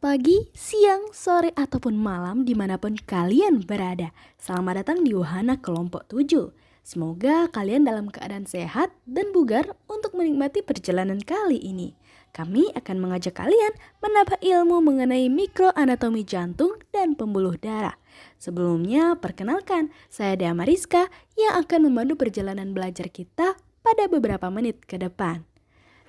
pagi, siang, sore, ataupun malam dimanapun kalian berada. Selamat datang di Wahana Kelompok 7. Semoga kalian dalam keadaan sehat dan bugar untuk menikmati perjalanan kali ini. Kami akan mengajak kalian menambah ilmu mengenai mikroanatomi jantung dan pembuluh darah. Sebelumnya, perkenalkan, saya Dea Mariska yang akan membantu perjalanan belajar kita pada beberapa menit ke depan.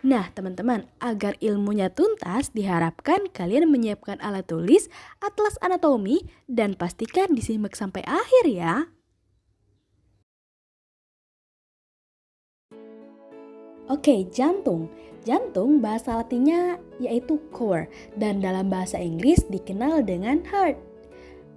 Nah, teman-teman, agar ilmunya tuntas, diharapkan kalian menyiapkan alat tulis, atlas anatomi, dan pastikan disimak sampai akhir ya. Oke, jantung. Jantung bahasa latinnya yaitu core, dan dalam bahasa Inggris dikenal dengan heart.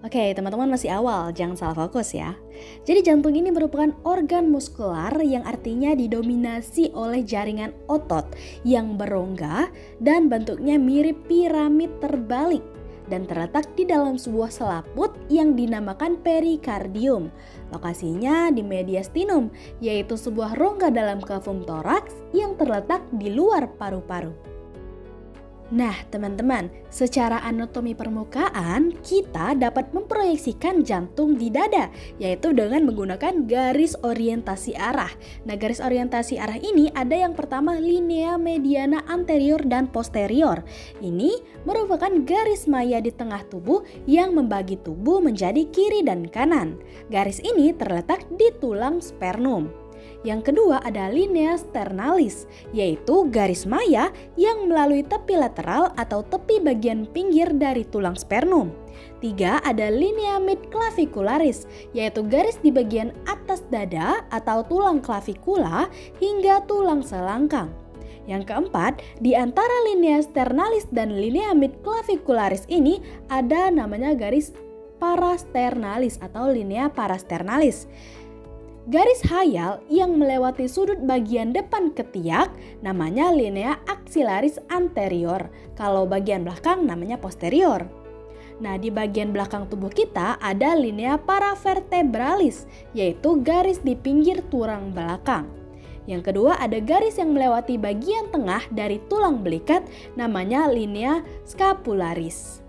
Oke, teman-teman masih awal, jangan salah fokus ya. Jadi jantung ini merupakan organ muskular yang artinya didominasi oleh jaringan otot yang berongga dan bentuknya mirip piramid terbalik dan terletak di dalam sebuah selaput yang dinamakan perikardium. Lokasinya di mediastinum, yaitu sebuah rongga dalam kavum toraks yang terletak di luar paru-paru. Nah, teman-teman, secara anatomi permukaan, kita dapat memproyeksikan jantung di dada, yaitu dengan menggunakan garis orientasi arah. Nah, garis orientasi arah ini ada yang pertama linea mediana anterior dan posterior. Ini merupakan garis maya di tengah tubuh yang membagi tubuh menjadi kiri dan kanan. Garis ini terletak di tulang sternum. Yang kedua ada linea sternalis, yaitu garis maya yang melalui tepi lateral atau tepi bagian pinggir dari tulang sternum. Tiga ada linea midclavicularis, yaitu garis di bagian atas dada atau tulang clavikula hingga tulang selangkang. Yang keempat, di antara linea sternalis dan linea midclavicularis ini ada namanya garis parasternalis atau linea parasternalis. Garis hayal yang melewati sudut bagian depan ketiak namanya linea axillaris anterior. Kalau bagian belakang namanya posterior. Nah, di bagian belakang tubuh kita ada linea paravertebralis, yaitu garis di pinggir tulang belakang. Yang kedua ada garis yang melewati bagian tengah dari tulang belikat namanya linea scapularis.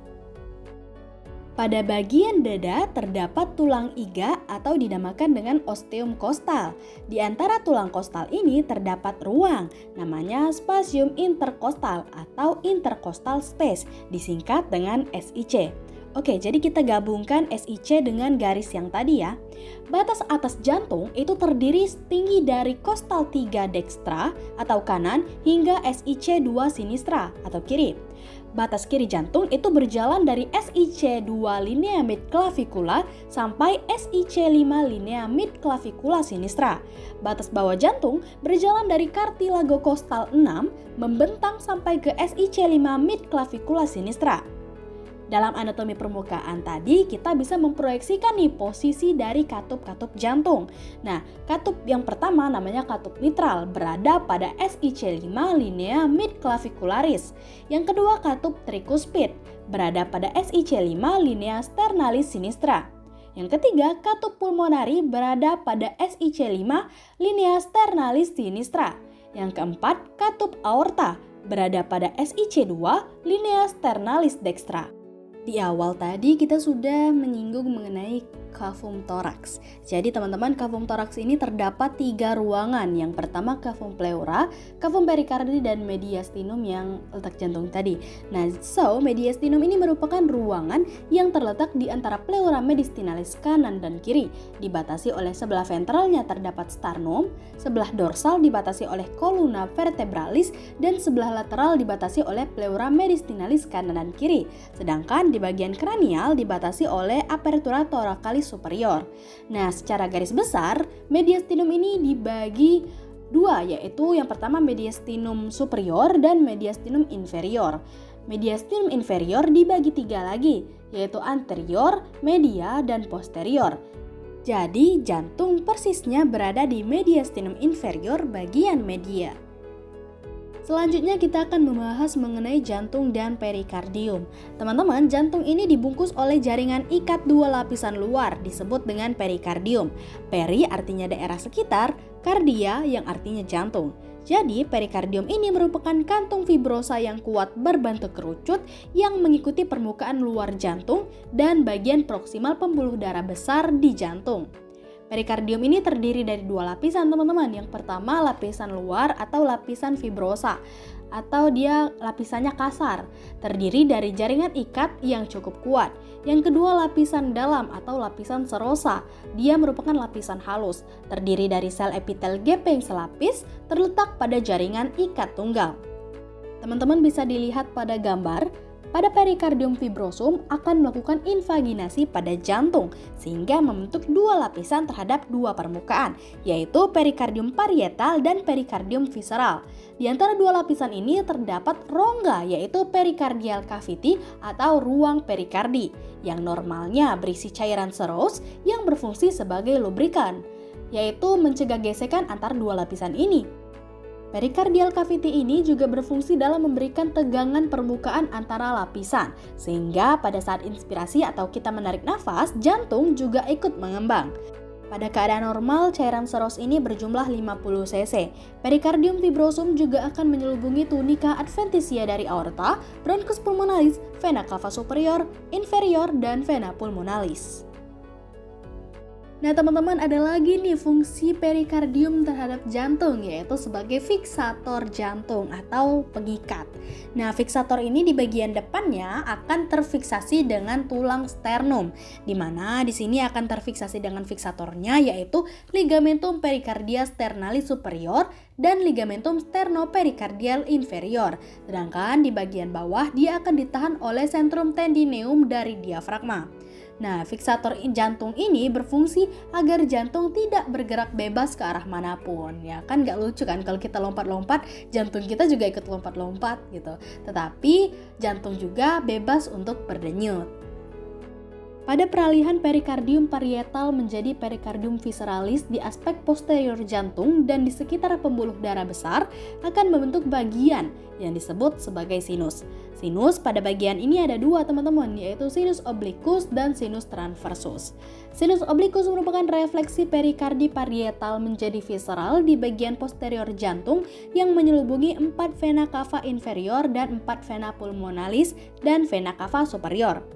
Pada bagian dada terdapat tulang iga atau dinamakan dengan osteum kostal. Di antara tulang kostal ini terdapat ruang, namanya spasium interkostal atau intercostal space, disingkat dengan SIC. Oke, jadi kita gabungkan SIC dengan garis yang tadi ya. Batas atas jantung itu terdiri tinggi dari kostal 3 dekstra atau kanan hingga SIC 2 sinistra atau kiri. Batas kiri jantung itu berjalan dari SIC 2 linea midclavicula sampai SIC 5 linea midclavicula sinistra. Batas bawah jantung berjalan dari cartilago kostal 6 membentang sampai ke SIC 5 midclavicula sinistra. Dalam anatomi permukaan tadi kita bisa memproyeksikan nih posisi dari katup-katup jantung. Nah, katup yang pertama namanya katup mitral, berada pada SIC 5 linea midclavicularis. Yang kedua katup tricuspid, berada pada SIC 5 linea sternalis sinistra. Yang ketiga katup pulmonari, berada pada SIC 5 linea sternalis sinistra. Yang keempat katup aorta, berada pada SIC 2 linea sternalis dextra. Di awal tadi kita sudah menyinggung mengenai kavum toraks. Jadi teman-teman, kavum toraks ini terdapat 3 ruangan. Yang pertama kavum pleura, kavum perikardi, dan mediastinum yang letak jantung tadi. Nah, mediastinum ini merupakan ruangan yang terletak di antara pleura mediastinalis kanan dan kiri. Dibatasi oleh sebelah ventralnya terdapat sternum, sebelah dorsal dibatasi oleh columna vertebralis, dan sebelah lateral dibatasi oleh pleura mediastinalis kanan dan kiri. Sedangkan di bagian kranial dibatasi oleh apertura thoracalis superior. Nah, secara garis besar, mediastinum ini dibagi 2, yaitu yang pertama mediastinum superior dan mediastinum inferior. Mediastinum inferior dibagi 3 lagi, yaitu anterior, media, dan posterior. Jadi, jantung persisnya berada di mediastinum inferior bagian media. Selanjutnya kita akan membahas mengenai jantung dan perikardium. Teman-teman, jantung ini dibungkus oleh jaringan ikat 2 lapisan luar disebut dengan perikardium. Peri artinya daerah sekitar, kardia yang artinya jantung. Jadi, perikardium ini merupakan kantung fibrosa yang kuat berbentuk kerucut yang mengikuti permukaan luar jantung dan bagian proksimal pembuluh darah besar di jantung. Perikardium ini terdiri dari dua lapisan, teman-teman. Yang pertama, lapisan luar atau lapisan fibrosa, atau dia lapisannya kasar, terdiri dari jaringan ikat yang cukup kuat. Yang kedua, lapisan dalam atau lapisan serosa. Dia merupakan lapisan halus, terdiri dari sel epitel gepeng selapis terletak pada jaringan ikat tunggal. Teman-teman bisa dilihat pada gambar. Pada perikardium fibrosum akan melakukan invaginasi pada jantung sehingga membentuk dua lapisan terhadap dua permukaan, yaitu perikardium parietal dan perikardium visceral. Di antara dua lapisan ini terdapat rongga, yaitu pericardial cavity atau ruang perikardi, yang normalnya berisi cairan serous yang berfungsi sebagai lubrikan, yaitu mencegah gesekan antar dua lapisan ini. Pericardial cavity ini juga berfungsi dalam memberikan tegangan permukaan antara lapisan, sehingga pada saat inspirasi atau kita menarik nafas, jantung juga ikut mengembang. Pada keadaan normal, cairan serous ini berjumlah 50 cc. Perikardium fibrosum juga akan menyelubungi tunika adventitia dari aorta, bronchus pulmonalis, vena cava superior, inferior, dan vena pulmonalis. Nah teman-teman, ada lagi nih fungsi perikardium terhadap jantung, yaitu sebagai fiksator jantung atau pengikat. Nah fiksator ini di bagian depannya akan terfiksasi dengan tulang sternum, di mana di sini akan terfiksasi dengan fiksatornya yaitu ligamentum pericardia sternalis superior dan ligamentum sternopericardial inferior. Sedangkan di bagian bawah dia akan ditahan oleh centrum tendineum dari diafragma. Nah, fiksator jantung ini berfungsi agar jantung tidak bergerak bebas ke arah manapun. Ya kan gak lucu kan kalau kita lompat-lompat, jantung kita juga ikut lompat-lompat gitu. Tetapi jantung juga bebas untuk berdenyut. Pada peralihan perikardium parietal menjadi perikardium visceralis di aspek posterior jantung dan di sekitar pembuluh darah besar akan membentuk bagian yang disebut sebagai sinus. Sinus pada bagian ini ada dua teman-teman, yaitu sinus obliquus dan sinus transversus. Sinus obliquus merupakan refleksi perikardi parietal menjadi visceral di bagian posterior jantung yang menyelubungi 4 vena cava inferior dan 4 vena pulmonalis dan vena cava superior.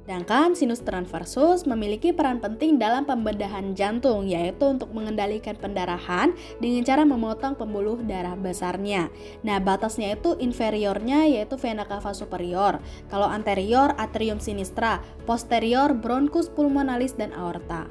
Sedangkan sinus transversus memiliki peran penting dalam pembedahan jantung, yaitu untuk mengendalikan pendarahan dengan cara memotong pembuluh darah besarnya. Nah, batasnya itu inferiornya yaitu vena cava superior, kalau anterior atrium sinistra, posterior bronchus pulmonalis dan aorta.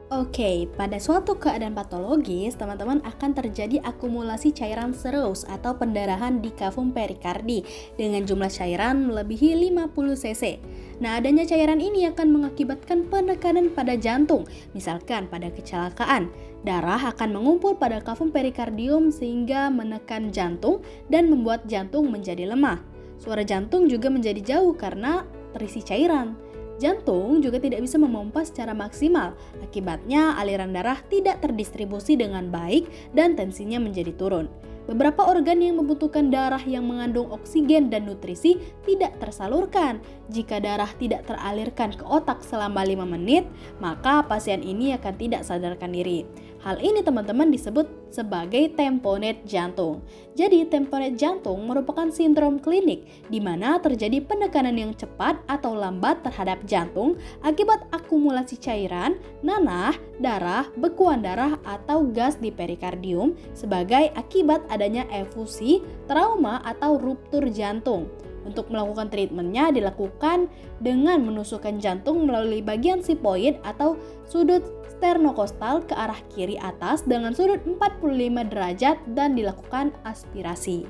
Oke, pada suatu keadaan patologis, teman-teman akan terjadi akumulasi cairan serous atau pendarahan di kavum perikardi dengan jumlah cairan melebihi 50 cc. Nah, adanya cairan ini akan mengakibatkan penekanan pada jantung. Misalkan pada kecelakaan, darah akan mengumpul pada kavum perikardium sehingga menekan jantung dan membuat jantung menjadi lemah. Suara jantung juga menjadi jauh karena terisi cairan. Jantung juga tidak bisa memompa secara maksimal, akibatnya aliran darah tidak terdistribusi dengan baik dan tensinya menjadi turun. Beberapa organ yang membutuhkan darah yang mengandung oksigen dan nutrisi tidak tersalurkan. Jika darah tidak teralirkan ke otak selama 5 menit, maka pasien ini akan tidak sadarkan diri. Hal ini teman-teman disebut sebagai tamponade jantung. Jadi tamponade jantung merupakan sindrom klinik di mana terjadi penekanan yang cepat atau lambat terhadap jantung akibat akumulasi cairan, nanah, darah, bekuan darah atau gas di perikardium sebagai akibat adanya efusi, trauma atau ruptur jantung. Untuk melakukan treatmentnya dilakukan dengan menusukkan jantung melalui bagian sipoid atau sudut sternokostal ke arah kiri atas dengan sudut 45 derajat dan dilakukan aspirasi.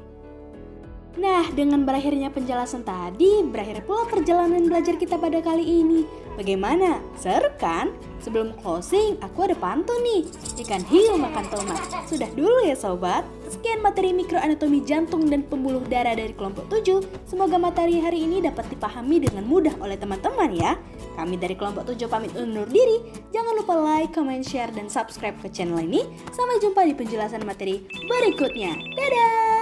Nah, dengan berakhirnya penjelasan tadi, berakhir pula perjalanan belajar kita pada kali ini. Bagaimana? Seru kan? Sebelum closing, aku ada pantun nih. Ikan hiu makan tomat. Sudah dulu ya sobat. Sekian materi mikroanatomi jantung dan pembuluh darah dari kelompok 7. Semoga materi hari ini dapat dipahami dengan mudah oleh teman-teman ya. Kami dari kelompok 7 pamit undur diri. Jangan lupa like, comment, share, dan subscribe ke channel ini. Sampai jumpa di penjelasan materi berikutnya. Dadah!